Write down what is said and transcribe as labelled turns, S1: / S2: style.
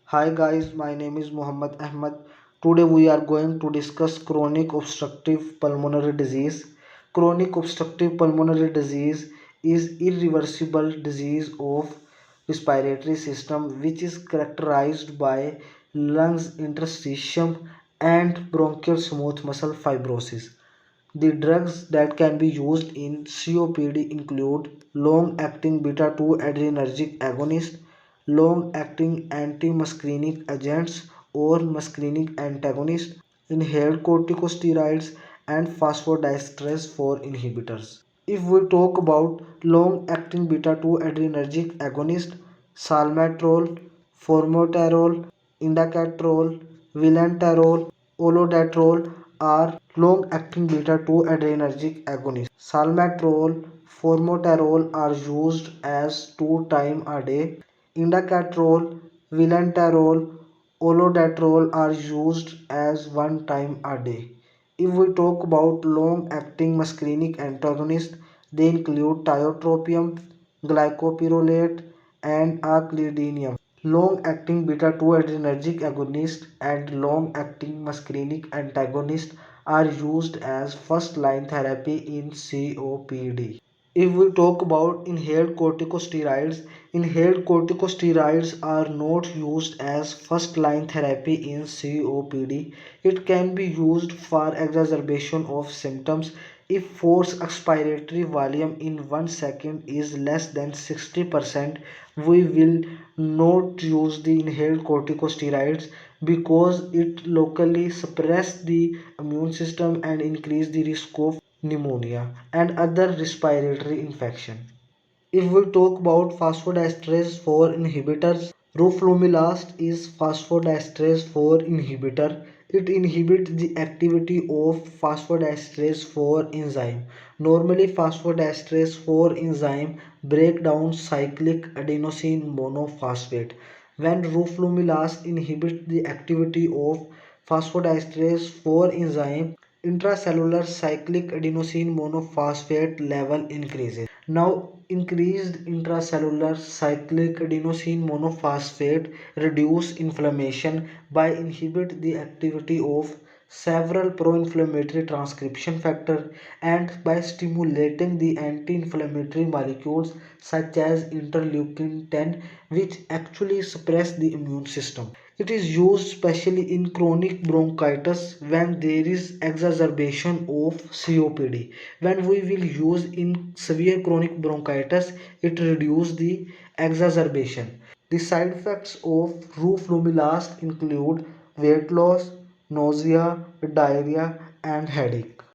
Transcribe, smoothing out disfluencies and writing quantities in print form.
S1: Hi guys, my name is Muhammad Ahmad. Today we are going to discuss chronic obstructive pulmonary disease. Chronic obstructive pulmonary disease is irreversible disease of respiratory system which is characterized by lungs interstitium and bronchial smooth muscle fibrosis. The drugs that can be used in COPD include long-acting beta-2 adrenergic agonist, long-acting anti-muscarinic agents or muscarinic antagonists, inhaled corticosteroids, and phosphodiesterase 4 inhibitors. If we talk about long-acting beta-2 adrenergic agonist, salmeterol, formoterol, indacaterol, vilanterol, olodaterol are long-acting beta-2 adrenergic agonists. Salmeterol, formoterol are used as 2 times a day. Indacaterol, vilanterol, olodaterol are used as 1 time a day. If we talk about long-acting muscarinic antagonists, they include tiotropium, glycopyrrolate, and aclidinium. Long-acting beta-2 adrenergic agonists and long-acting muscarinic antagonists are used as first-line therapy in COPD. If we talk about inhaled corticosteroids are not used as first line therapy in COPD. It can be used for exacerbation of symptoms if forced expiratory volume in 1 second is less than 60%. We will not use the inhaled corticosteroids because it locally suppress the immune system and increase the risk of pneumonia and other respiratory infection. If we talk about phosphodiesterase 4 inhibitors, roflumilast is phosphodiesterase 4 inhibitor. It inhibits the activity of phosphodiesterase 4 enzyme. Normally phosphodiesterase 4 enzyme break down cyclic adenosine monophosphate. When roflumilast inhibits the activity of phosphodiesterase 4 enzyme, intracellular cyclic adenosine monophosphate level increases. Now, increased intracellular cyclic adenosine monophosphate reduce inflammation by inhibit the activity of several pro-inflammatory transcription factors and by stimulating the anti-inflammatory molecules such as interleukin 10 which actually suppress the immune system. It is used especially in chronic bronchitis when there is exacerbation of COPD. When we will use in severe chronic bronchitis, it reduces the exacerbation. The side effects of roflumilast include weight loss, nausea, diarrhea, and headache.